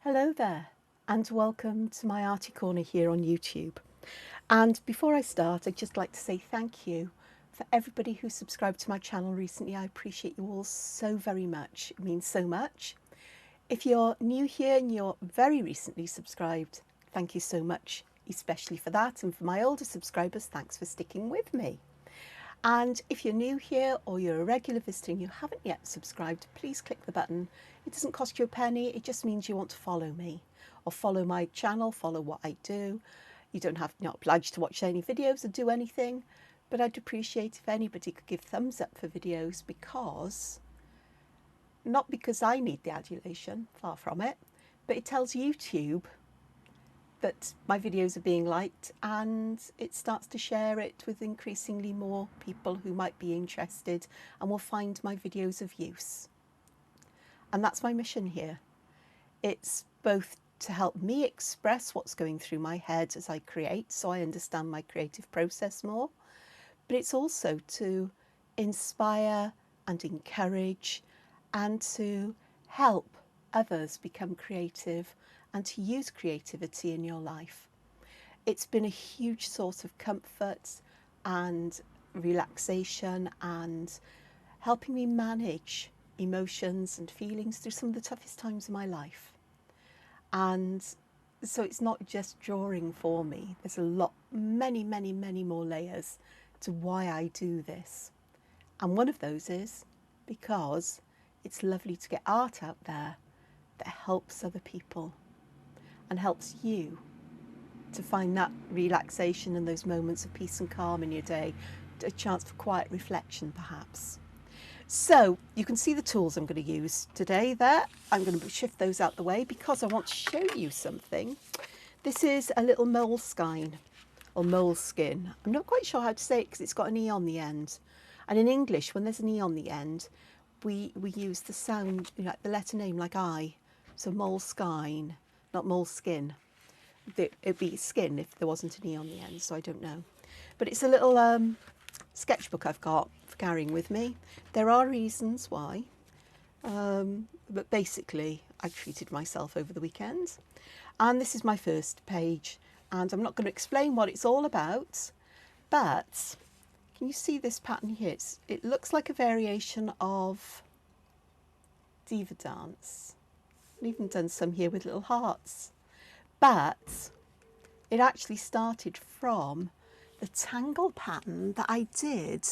Hello there and welcome to my Arty Corner here on YouTube. And before I start, I'd just like to say thank you for everybody who subscribed to my channel recently. I appreciate you all so very much. It means so much. If you're new here and you're very recently subscribed, thank you so much, especially for that. And for my older subscribers, thanks for sticking with me. And if you're new here or you're a regular visitor and you haven't yet subscribed, please click the button. It doesn't cost you a penny, it just means you want to follow me or follow my channel, follow what I do. You don't have, you're not obliged to watch any videos or do anything, but I'd appreciate if anybody could give thumbs up for videos, because, not because I need the adulation, far from it, but it tells YouTube that my videos are being liked and it starts to share it with increasingly more people who might be interested and will find my videos of use. And that's my mission here. It's both to help me express what's going through my head as I create, so I understand my creative process more, but it's also to inspire and encourage and to help others become creative and to use creativity in your life. It's been a huge source of comfort and relaxation and helping me manage emotions and feelings through some of the toughest times of my life. And so it's not just drawing for me. There's a lot, many more layers to why I do this. And one of those is because it's lovely to get art out there that helps other people and helps you to find that relaxation and those moments of peace and calm in your day, a chance for quiet reflection perhaps. So you can see the tools I'm going to use today there. I'm going to shift those out the way because I want to show you something. This is a little moleskine or moleskin. I'm not quite sure how to say it because it's got an E on the end. And in English, when there's an E on the end, we use the sound, like the letter name, like I. So moleskine, not moleskin. It'd be skin if there wasn't an E on the end, so I don't know. But it's a little sketchbook I've got for carrying with me. There are reasons why, but basically I treated myself over the weekend. And this is my first page, and I'm not going to explain what it's all about, but can you see this pattern here? It looks like a variation of diva dance. I've even done some here with little hearts. But it actually started from the tangle pattern that I did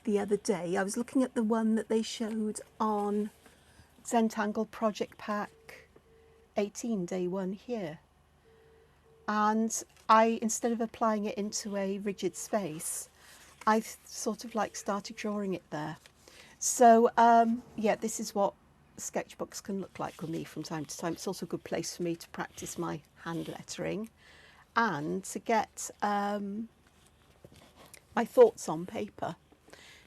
the other day. I was looking at the one that they showed on Zentangle Project Pack 18, day 1 here. And I, instead of applying it into a rigid space, I sort of like started drawing it there. So yeah, this is what sketchbooks can look like with me from time to time. It's also a good place for me to practice my hand lettering and to get my thoughts on paper,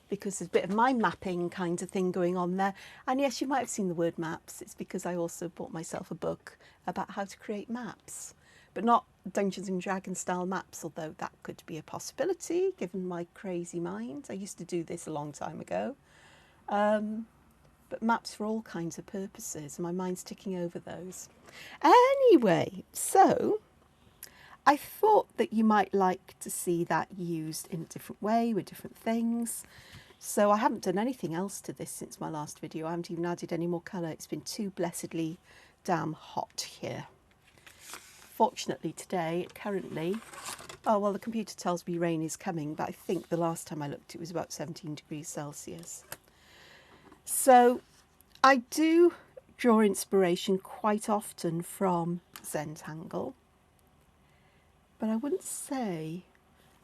because there's a bit of mind mapping kind of thing going on there. And yes, you might have seen the word maps. It's because I also bought myself a book about how to create maps, but not Dungeons and Dragons style maps, although that could be a possibility given my crazy mind. I used to do this a long time ago. But maps for all kinds of purposes, and my mind's ticking over those. Anyway, so I thought that you might like to see that used in a different way with different things. So I haven't done anything else to this since my last video. I haven't even added any more colour. It's been too blessedly damn hot here. Fortunately today, currently, oh well, the computer tells me rain is coming, but I think the last time I looked it was about 17 degrees Celsius. So I do draw inspiration quite often from Zentangle, but I wouldn't say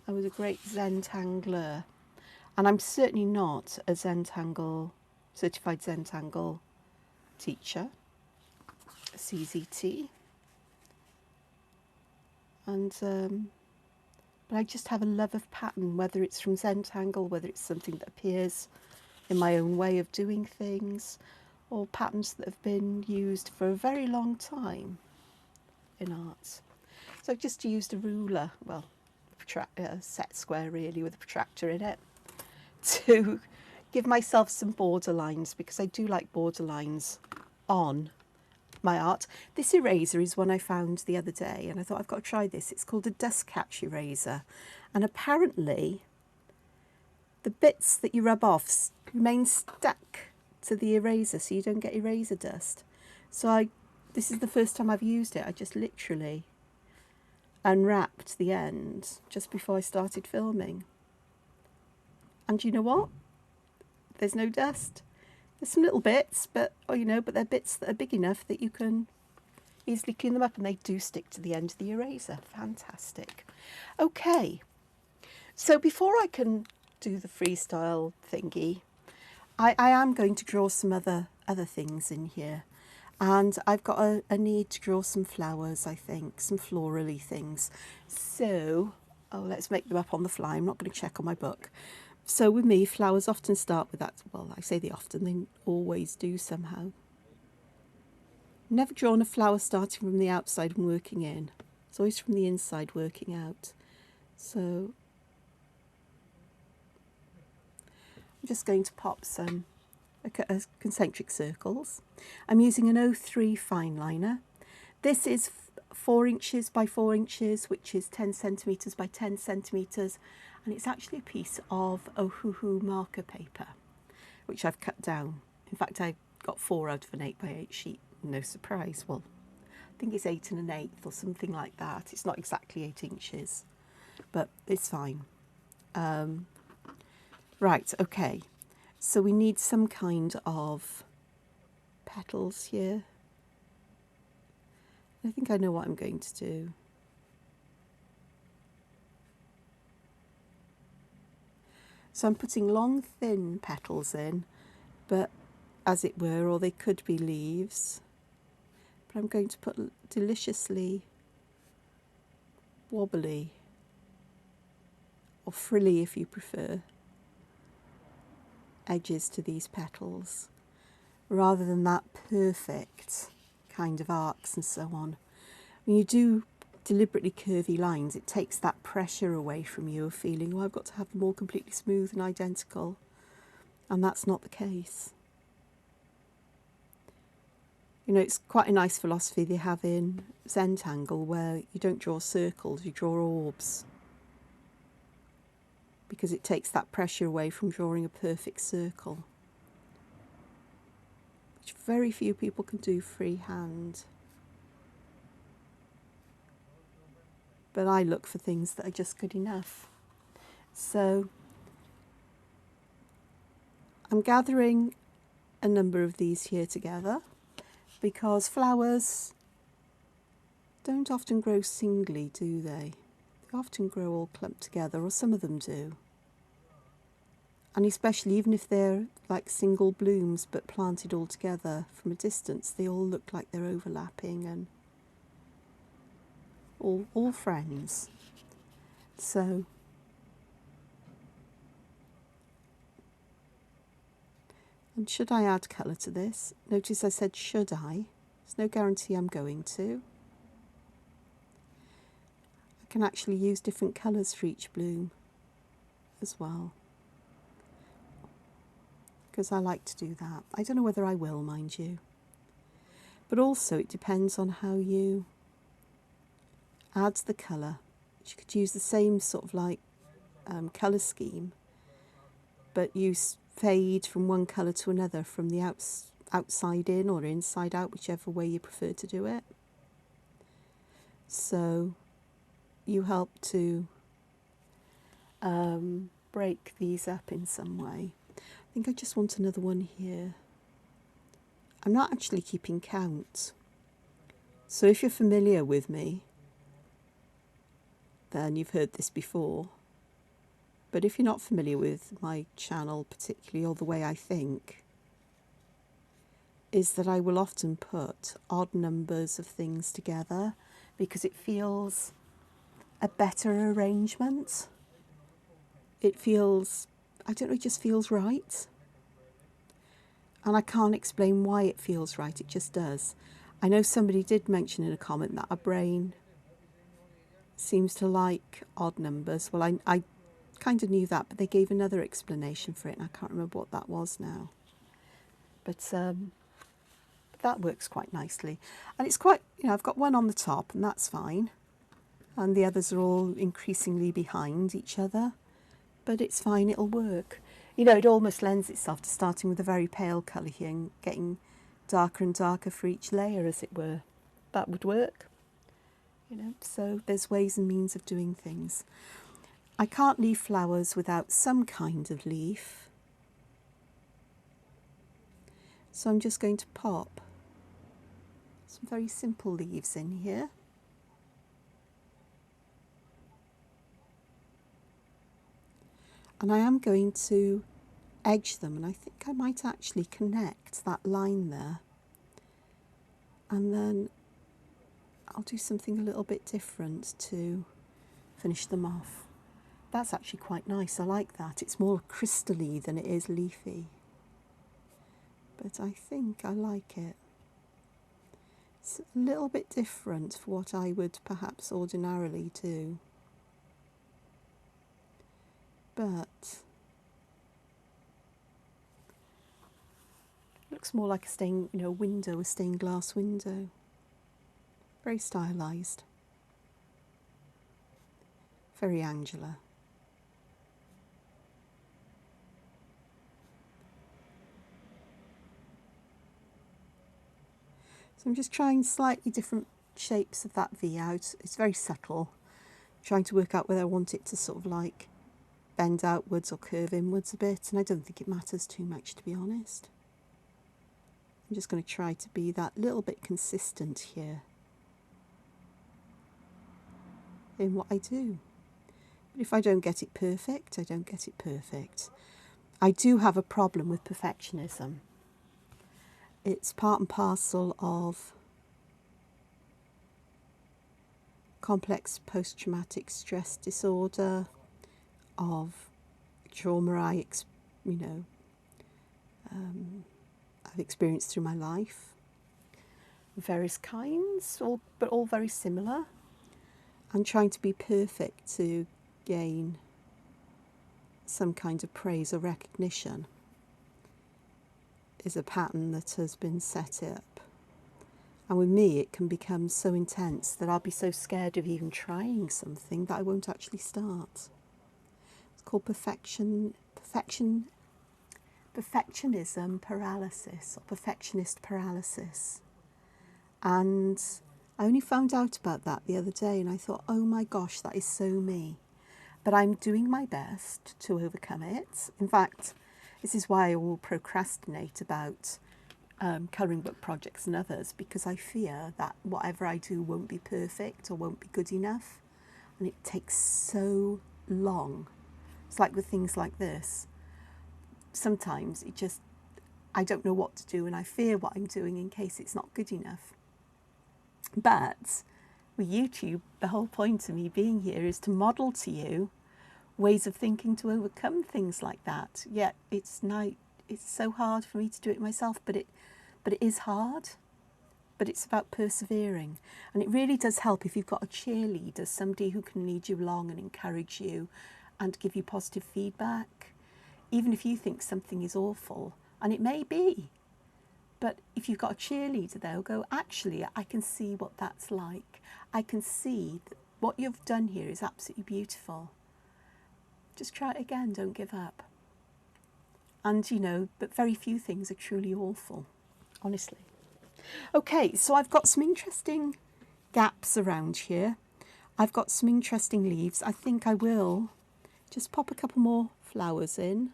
I was a great Zentangler, and I'm certainly not a certified Zentangle teacher, a CZT, and but I just have a love of pattern, whether it's from Zentangle, whether it's something that appears in my own way of doing things, or patterns that have been used for a very long time in art. So I've just used a ruler, well, a set square really with a protractor in it, to give myself some border lines, because I do like border lines on my art. This eraser is one I found the other day, and I thought I've got to try this. It's called a dust catch eraser, and apparently the bits that you rub off remain stuck to the eraser, so you don't get eraser dust. So this is the first time I've used it. I just literally unwrapped the end just before I started filming, and you know what? There's no dust. There's some little bits, but but they're bits that are big enough that you can easily clean them up, and they do stick to the end of the eraser. Fantastic. Okay, so before I can do the freestyle thingy, I am going to draw some other things in here, and I've got a need to draw some flowers, I think, some florally things. So, let's make them up on the fly. I'm not going to check on my book. So with me, flowers often start with that. Well, I say they often, they always do somehow. Never drawn a flower starting from the outside and working in. It's always from the inside working out. So I'm just going to pop some concentric circles. I'm using an 03 fine liner. This is 4 inches by 4 inches, which is 10 centimetres by 10 centimetres, and it's actually a piece of Ohuhu marker paper, which I've cut down. In fact, I got 4 out of an 8 by 8 sheet. No surprise. Well, I think it's 8 1/8 or something like that. It's not exactly 8 inches, but it's fine. Right, okay. So we need some kind of petals here. I think I know what I'm going to do. So I'm putting long, thin petals in, but as it were, or they could be leaves. But I'm going to put deliciously wobbly, or frilly if you prefer, edges to these petals, rather than that perfect kind of arcs and so on. When you do deliberately curvy lines, it takes that pressure away from you of feeling, oh, I've got to have them all completely smooth and identical, and that's not the case. You know, it's quite a nice philosophy they have in Zentangle, where you don't draw circles, you draw orbs, because it takes that pressure away from drawing a perfect circle, which very few people can do freehand. But I look for things that are just good enough. So I'm gathering a number of these here together, because flowers don't often grow singly, do they? They often grow all clumped together, or some of them do. And especially even if they're like single blooms but planted all together from a distance, they all look like they're overlapping and all friends. So and should I add colour to this? Notice I said should I. There's no guarantee I'm going to. I can actually use different colours for each bloom as well, because I like to do that. I don't know whether I will, mind you. But also it depends on how you add the colour. You could use the same sort of like colour scheme, but use fade from one colour to another, from the outside in or inside out, whichever way you prefer to do it. So you help to break these up in some way. I think I just want another one here. I'm not actually keeping count. So if you're familiar with me, then you've heard this before. But if you're not familiar with my channel particularly, or the way I think, is that I will often put odd numbers of things together because it feels a better arrangement. It feels, I don't know, it just feels right. And I can't explain why it feels right, it just does. I know somebody did mention in a comment that our brain seems to like odd numbers. Well, I kind of knew that, but they gave another explanation for it, and I can't remember what that was now. But that works quite nicely. And it's quite, you know, I've got one on the top and that's fine. And the others are all increasingly behind each other. But it's fine, it'll work. You know, it almost lends itself to starting with a very pale colour here and getting darker and darker for each layer, as it were. That would work. You know, so there's ways and means of doing things. I can't leave flowers without some kind of leaf. So I'm just going to pop some very simple leaves in here. And I am going to edge them, and I think I might actually connect that line there. And then I'll do something a little bit different to finish them off. That's actually quite nice, I like that. It's more crystally than it is leafy. But I think I like it. It's a little bit different for what I would perhaps ordinarily do. But it looks more like a stained, you know, window, a stained glass window. Very stylised. Very angular. So I'm just trying slightly different shapes of that V out. It's very subtle. Trying to work out whether I want it to sort of like bend outwards or curve inwards a bit, and I don't think it matters too much, to be honest. I'm just going to try to be that little bit consistent here in what I do. But if I don't get it perfect, I don't get it perfect. I do have a problem with perfectionism. It's part and parcel of complex post-traumatic stress disorder, of trauma I've experienced through my life, various kinds, but all very similar. And trying to be perfect to gain some kind of praise or recognition is a pattern that has been set up. And with me, it can become so intense that I'll be so scared of even trying something that I won't actually start. It's called perfectionism paralysis, or perfectionist paralysis. And I only found out about that the other day, and I thought, oh my gosh, that is so me. But I'm doing my best to overcome it. In fact, this is why I will procrastinate about colouring book projects and others, because I fear that whatever I do won't be perfect or won't be good enough. And it takes so long. It's like with things like this. Sometimes I don't know what to do, and I fear what I'm doing in case it's not good enough. But with YouTube, the whole point of me being here is to model to you ways of thinking to overcome things like that. Yet it's so hard for me to do it myself, but it is hard. But it's about persevering, and it really does help if you've got a cheerleader, somebody who can lead you along and encourage you and give you positive feedback, even if you think something is awful, and it may be. But if you've got a cheerleader, they'll go, actually, I can see what that's like. I can see that what you've done here is absolutely beautiful. Just try it again, don't give up. And, you know, but very few things are truly awful, honestly. Okay, so I've got some interesting gaps around here. I've got some interesting leaves. I think I will just pop a couple more flowers in,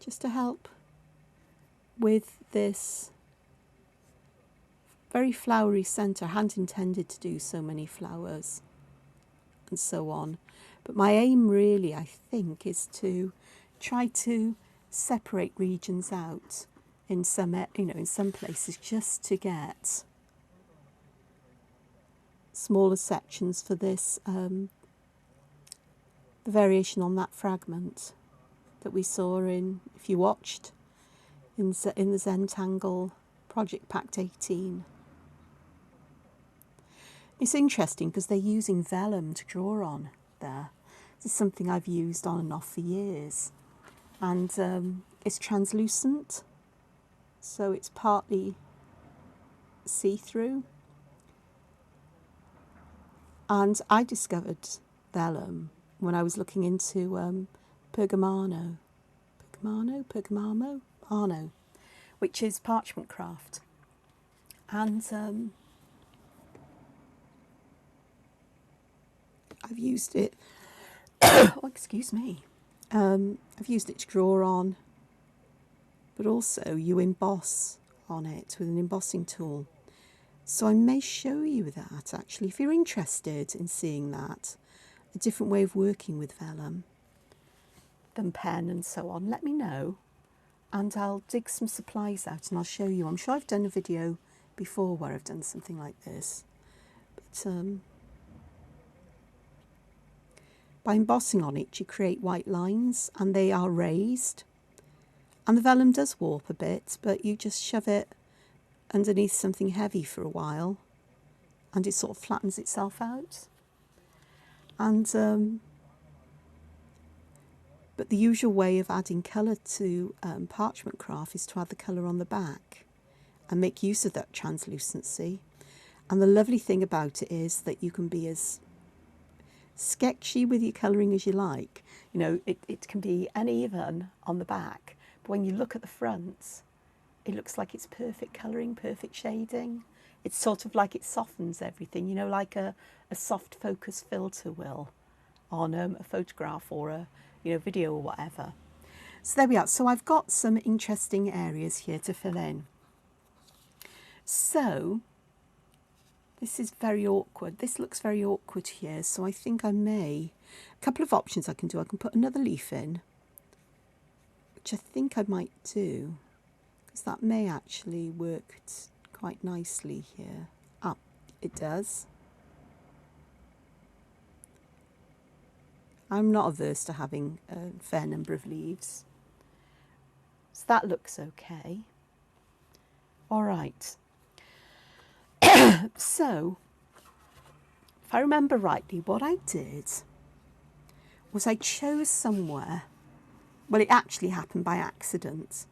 just to help with this very flowery centre. I hadn't intended to do so many flowers and so on. But my aim really, I think, is to try to separate regions out in some, in some places, just to get smaller sections for this, the variation on that fragment that we saw in, if you watched, in the Zentangle Project Pact 18. It's interesting because they're using vellum to draw on there. This is something I've used on and off for years. And it's translucent, so it's partly see-through. And I discovered vellum when I was looking into Pergamano, which is parchment craft. And I've used it, oh, excuse me, I've used it to draw on, but also you emboss on it with an embossing tool. So I may show you that, actually, if you're interested in seeing that, a different way of working with vellum than pen and so on, let me know, and I'll dig some supplies out and I'll show you. I'm sure I've done a video before where I've done something like this, but by embossing on it you create white lines and they are raised, and the vellum does warp a bit, but you just shove it underneath something heavy for a while and it sort of flattens itself out. And but the usual way of adding colour to parchment craft is to add the colour on the back and make use of that translucency. And the lovely thing about it is that you can be as sketchy with your colouring as you like. You know, it can be uneven on the back, but when you look at the front, it looks like it's perfect colouring, perfect shading. It's sort of like it softens everything, you know, like a soft focus filter will on a photograph or a video or whatever. So there we are. So I've got some interesting areas here to fill in. So this is very awkward. This looks very awkward here. So I think I may, a couple of options I can do. I can put another leaf in, which I think I might do, because that may actually work quite nicely here. Ah, it does. I'm not averse to having a fair number of leaves. So that looks okay. All right. So, if I remember rightly, what I did was I chose somewhere, well, it actually happened by accident,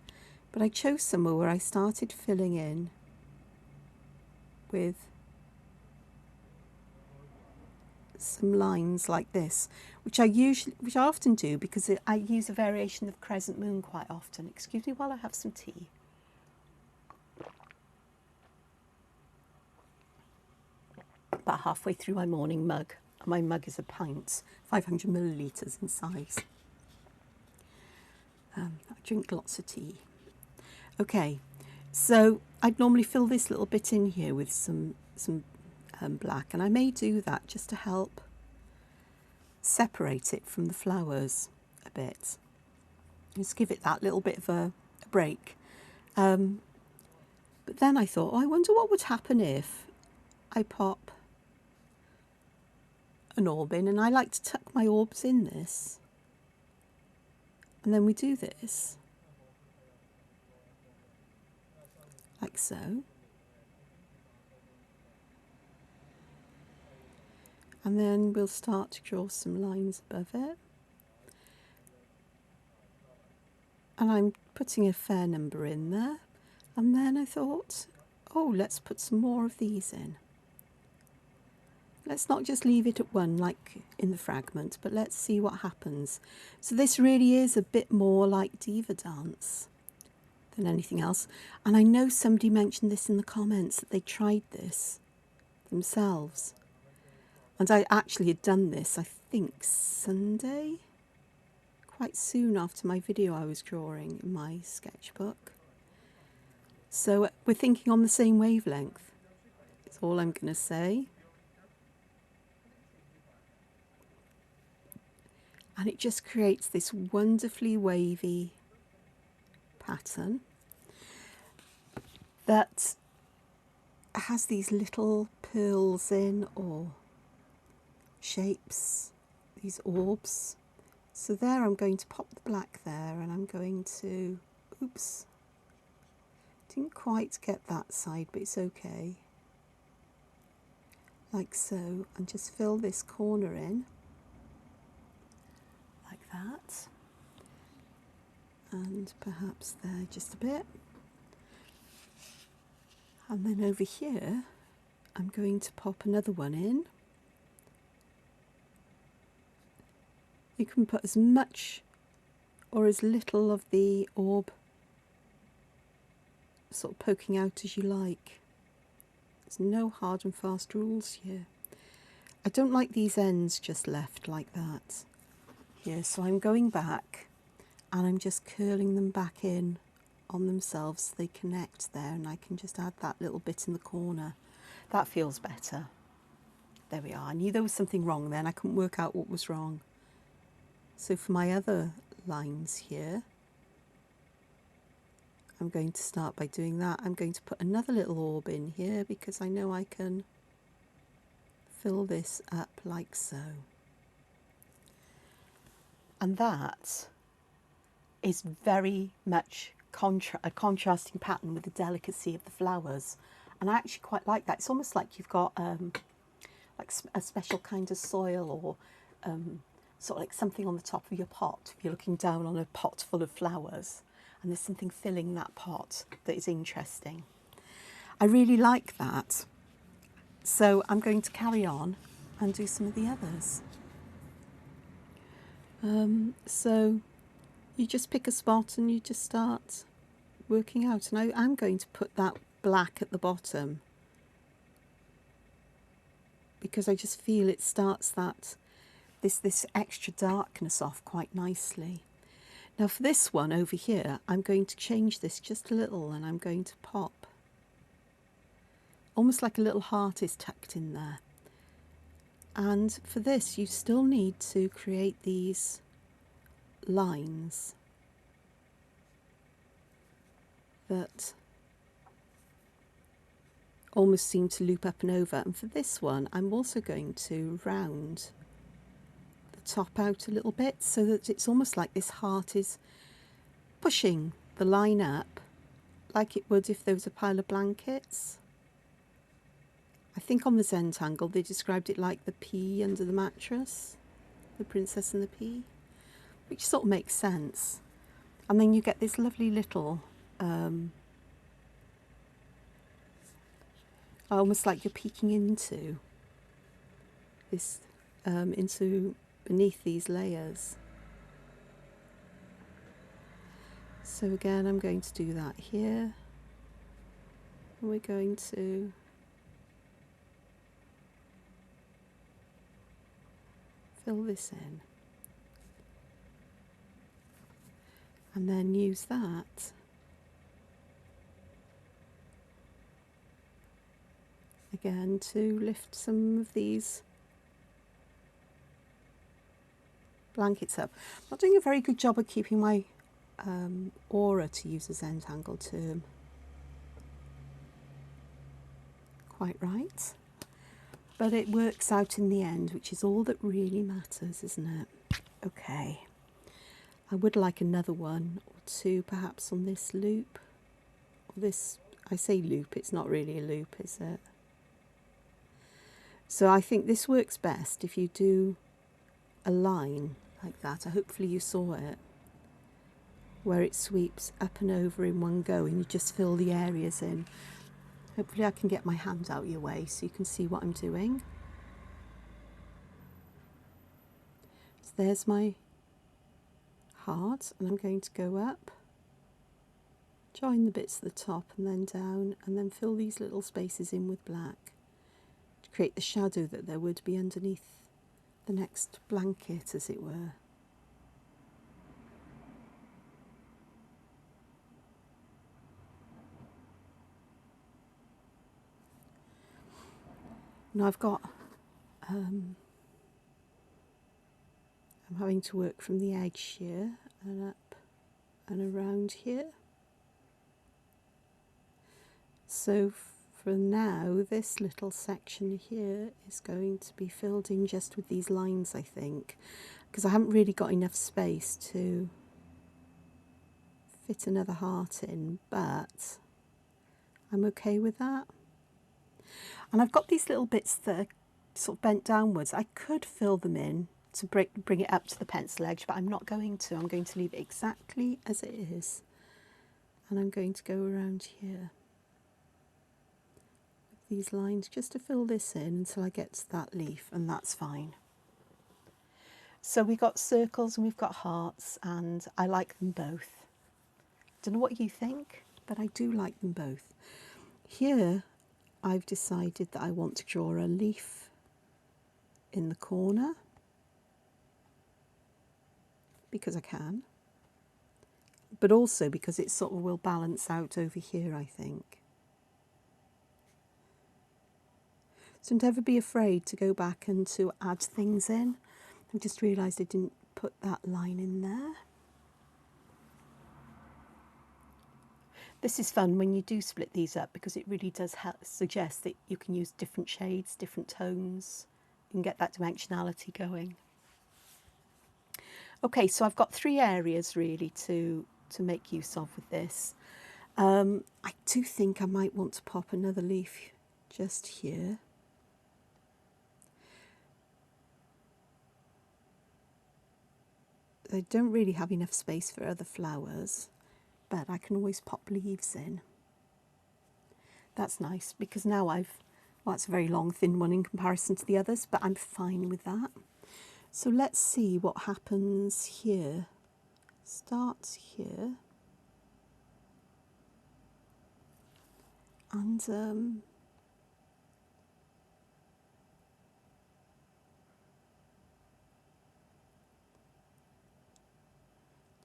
but I chose somewhere where I started filling in with some lines like this, which I often do because I use a variation of crescent moon quite often. Excuse me while I have some tea. About halfway through my morning mug. My mug is a pint, 500 millilitres in size. I drink lots of tea. Okay, so I'd normally fill this little bit in here with some black, and I may do that just to help separate it from the flowers a bit. Just give it that little bit of a break. But then I thought, oh, I wonder what would happen if I pop an orb in, and I like to tuck my orbs in this, and then we do this like so, and then we'll start to draw some lines above it, and I'm putting a fair number in there, and then I thought, oh, let's put some more of these in. Let's not just leave it at one like in the fragment, but let's see what happens. So this really is a bit more like diva dance than anything else. And I know somebody mentioned this in the comments, that they tried this themselves. And I actually had done this, I think, Sunday, quite soon after my video I was drawing in my sketchbook. So we're thinking on the same wavelength. That's all I'm going to say. And it just creates this wonderfully wavy pattern that has these little pearls in, or shapes, these orbs. So there I'm going to pop the black there, and I'm going to, oops, didn't quite get that side, but it's okay. Like so, and just fill this corner in. That, and perhaps there just a bit. And then over here, I'm going to pop another one in. You can put as much or as little of the orb sort of poking out as you like. There's no hard and fast rules here. I don't like these ends just left like that here, so I'm going back and I'm just curling them back in on themselves so they connect there, and I can just add that little bit in the corner. That feels better. There we are. I knew there was something wrong then. I couldn't work out what was wrong. So for my other lines here, I'm going to start by doing that. I'm going to put another little orb in here because I know I can fill this up like so. And that is very much a contrasting pattern with the delicacy of the flowers. And I actually quite like that. It's almost like you've got like a special kind of soil, or sort of like something on the top of your pot. If you're looking down on a pot full of flowers and there's something filling that pot that is interesting. I really like that. So I'm going to carry on and do some of the others. So you just pick a spot and you just start working out. And I'm going to put that black at the bottom because I just feel it starts that this extra darkness off quite nicely. Now for this one over here, I'm going to change this just a little, and I'm going to pop almost like a little heart is tucked in there. And for this, you still need to create these lines that almost seem to loop up and over. And for this one, I'm also going to round the top out a little bit so that it's almost like this heart is pushing the line up like it would if there was a pile of blankets. I think on the Zentangle they described it like the pea under the mattress, the princess and the pea, which sort of makes sense. And then you get this lovely little, almost like you're peeking into this, into beneath these layers. So again, I'm going to do that here. And we're going to fill this in. And then use that again to lift some of these blankets up. I'm not doing a very good job of keeping my aura, to use a Zentangle term, quite right. But it works out in the end, which is all that really matters, isn't it? Okay. I would like another one or two perhaps on this loop. Or this, I say loop, it's not really a loop, is it? So I think this works best if you do a line like that. Hopefully you saw it, where it sweeps up and over in one go and you just fill the areas in. Hopefully I can get my hand out your way so you can see what I'm doing. So there's my heart, and I'm going to go up, join the bits at the top and then down, and then fill these little spaces in with black to create the shadow that there would be underneath the next blanket, as it were. Now I've got, I'm having to work from the edge here and up and around here. So for now, this little section here is going to be filled in just with these lines, I think, because I haven't really got enough space to fit another heart in, but I'm okay with that. And I've got these little bits that are sort of bent downwards. I could fill them in to bring it up to the pencil edge, but I'm not going to. I'm going to leave it exactly as it is. And I'm going to go around here. these lines just to fill this in until I get to that leaf, and that's fine. So we've got circles and we've got hearts, and I like them both. Don't know what you think, but I do like them both. Here I've decided that I want to draw a leaf in the corner because I can, but also because it sort of will balance out over here, I think. So don't ever be afraid to go back and to add things in. I just realised I didn't put that line in there. This is fun when you do split these up because it really does suggest that you can use different shades, different tones, and get that dimensionality going. Okay, so I've got 3 areas really to make use of with this. I do think I might want to pop another leaf just here. I don't really have enough space for other flowers, but I can always pop leaves in. That's nice because now well, it's a very long, thin one in comparison to the others, but I'm fine with that. So let's see what happens here. Starts here. And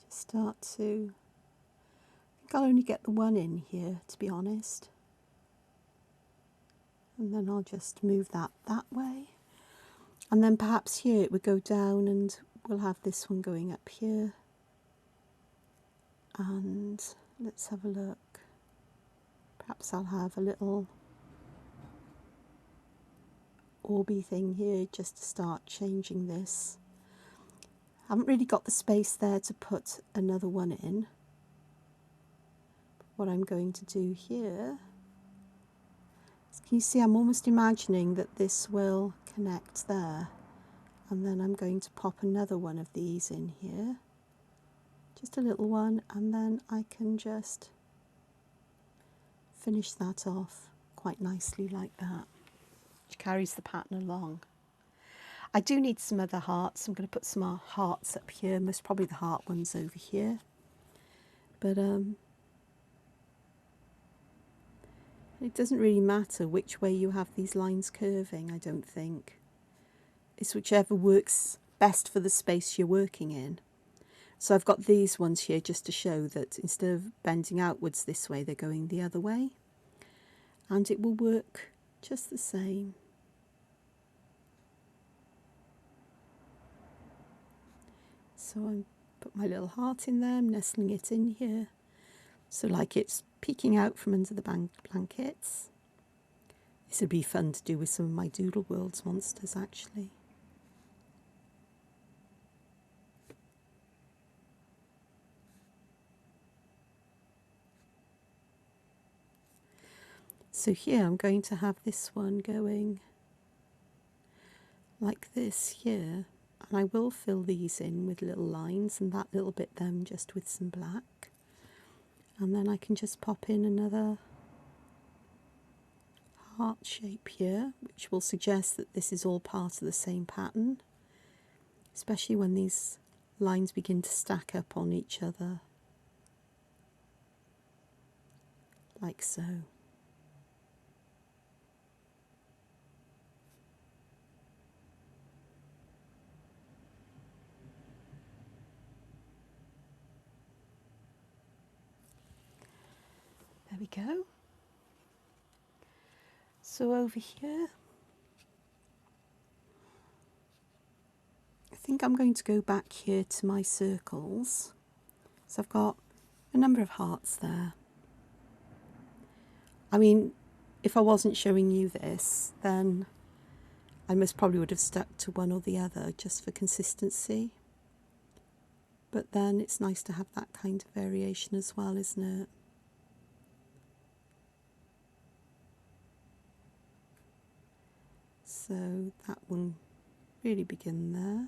just start to, I think I'll only get the one in here, to be honest. And then I'll just move that way. And then perhaps here it would go down and we'll have this one going up here. And let's have a look. Perhaps I'll have a little orby thing here just to start changing this. I haven't really got the space there to put another one in. What I'm going to do here, can you see I'm almost imagining that this will connect there, and then I'm going to pop another one of these in here, just a little one, and then I can just finish that off quite nicely like that, which carries the pattern along. I do need some other hearts. I'm going to put some hearts up here, most probably the heart ones over here, but it doesn't really matter which way you have these lines curving, I don't think. It's whichever works best for the space you're working in. So I've got these ones here just to show that instead of bending outwards this way, they're going the other way. And it will work just the same. So I put my little heart in there, I'm nestling it in here. So like it's peeking out from under the blankets. This would be fun to do with some of my Doodle Worlds monsters actually. So here I'm going to have this one going like this here, and I will fill these in with little lines and that little bit then just with some black. And then I can just pop in another heart shape here, which will suggest that this is all part of the same pattern, especially when these lines begin to stack up on each other, like so. There we go. So over here, I think I'm going to go back here to my circles. So I've got a number of hearts there. I mean, if I wasn't showing you this, then I most probably would have stuck to one or the other just for consistency. But then it's nice to have that kind of variation as well, isn't it? So that one really begin there.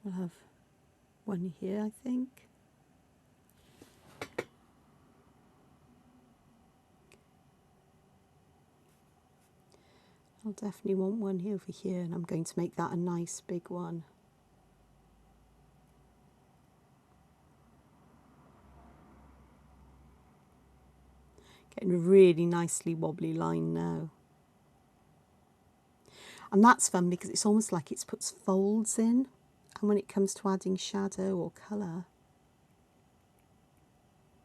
I'll have one here, I think. I'll definitely want one here over here, and I'm going to make that a nice big one. Getting a really nicely wobbly line now. And that's fun because it's almost like it puts folds in, and when it comes to adding shadow or colour,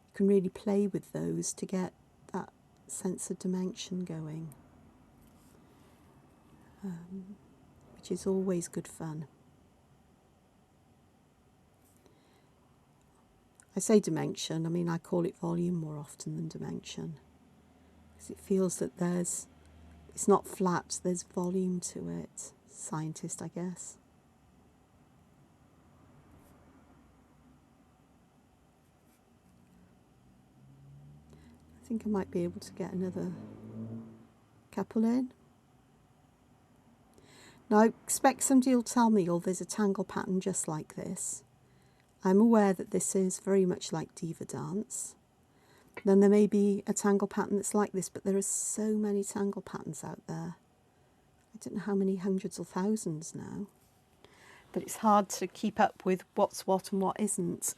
you can really play with those to get that sense of dimension going, which is always good fun. I say dimension, I mean I call it volume more often than dimension, because it feels that it's not flat, there's volume to it. Scientist, I guess. I think I might be able to get another couple in. Now I expect somebody will tell me, oh, there's a tangle pattern just like this. I'm aware that this is very much like diva dance. Then there may be a tangle pattern that's like this, but there are so many tangle patterns out there. I don't know how many hundreds or thousands now. But it's hard to keep up with what's what and what isn't.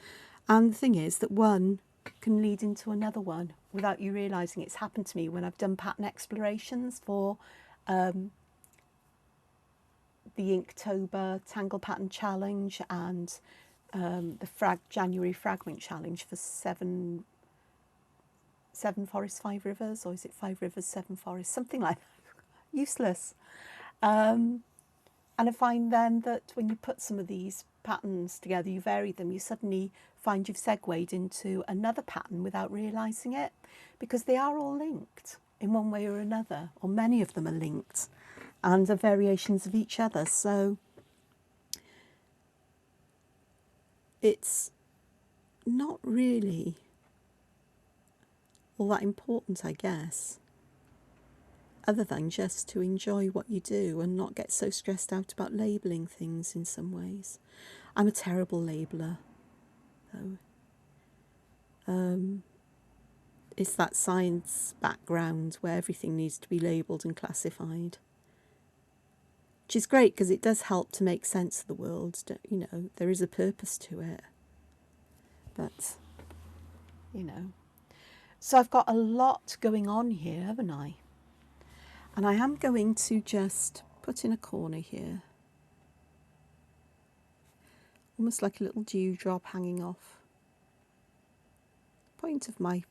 And the thing is that one can lead into another one without you realising. It's happened to me when I've done pattern explorations for the Inktober Tangle Pattern Challenge and the January Fragment Challenge for seven forests, 5 rivers, or is it 5 rivers, 7 forests, something like that. Useless. And I find then that when you put some of these patterns together, you vary them, you suddenly find you've segued into another pattern without realising it, because they are all linked in one way or another, or many of them are linked and are variations of each other. So it's not really all that important, I guess, other than just to enjoy what you do and not get so stressed out about labelling things in some ways. I'm a terrible labeller, though. It's that science background where everything needs to be labelled and classified, which is great because it does help to make sense of the world. You know, there is a purpose to it. But, you know. So I've got a lot going on here, haven't I? And I am going to just put in a corner here, almost like a little dewdrop hanging off the point of my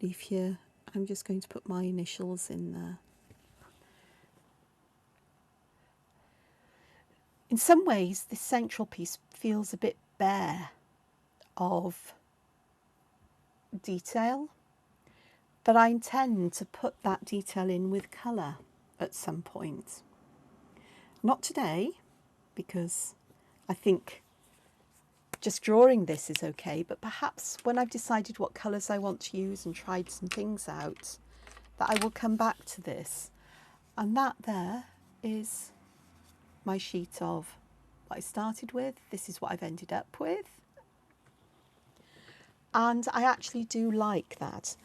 leaf here. I'm just going to put my initials in there. In some ways, this central piece feels a bit bare of detail, but I intend to put that detail in with colour at some point. Not today, because I think just drawing this is okay, but perhaps when I've decided what colours I want to use and tried some things out, that I will come back to this. And that there is my sheet of what I started with. This is what I've ended up with. And I actually do like that.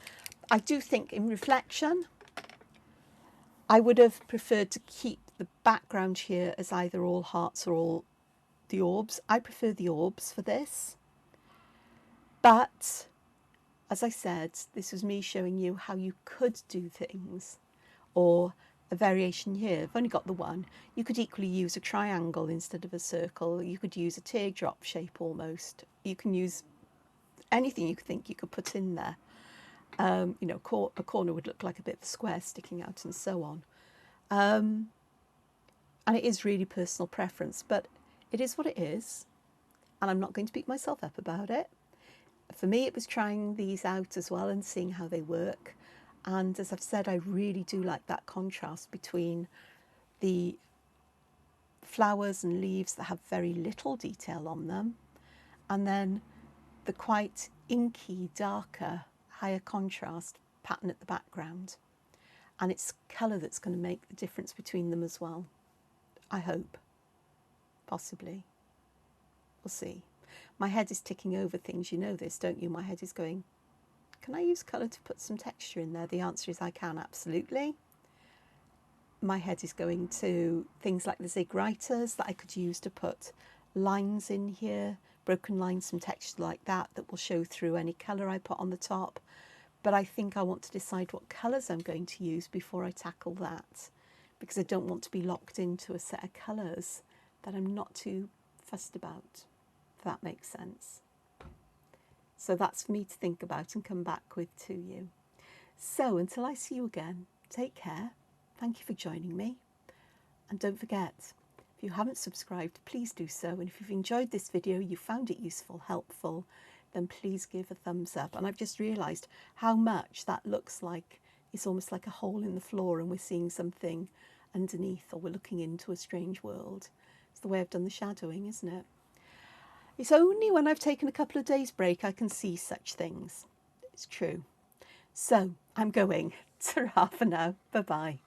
I do think in reflection, I would have preferred to keep the background here as either all hearts or all the orbs. I prefer the orbs for this. But as I said, this was me showing you how you could do things, or a variation here. I've only got the one. You could equally use a triangle instead of a circle. You could use a teardrop shape almost. You can use anything you think you could put in there. You know, a corner would look like a bit of a square sticking out and so on. And it is really personal preference, but it is what it is. And I'm not going to beat myself up about it. For me, it was trying these out as well and seeing how they work. And as I've said, I really do like that contrast between the flowers and leaves that have very little detail on them, and then the quite inky, darker, higher contrast pattern at the background. And it's colour that's going to make the difference between them as well, I hope. possibly. We'll see. My head is ticking over things, you know this, don't you? My head is going, can I use colour to put some texture in there? The answer is I can, absolutely. My head is going to things like the zig writers that I could use to put lines in here, broken lines, some texture like that that will show through any colour I put on the top. But I think I want to decide what colours I'm going to use before I tackle that, because I don't want to be locked into a set of colours that I'm not too fussed about, if that makes sense. So that's for me to think about and come back with to you. So until I see you again, take care. Thank you for joining me. And don't forget, if you haven't subscribed, please do so. And if you've enjoyed this video, you found it useful, helpful, then please give a thumbs up. And I've just realised how much that looks like it's almost like a hole in the floor and we're seeing something underneath, or we're looking into a strange world. It's the way I've done the shadowing, isn't it? It's only when I've taken a couple of days break I can see such things. It's true. So I'm going. Ta-ra for now. Bye-bye.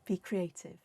Be creative.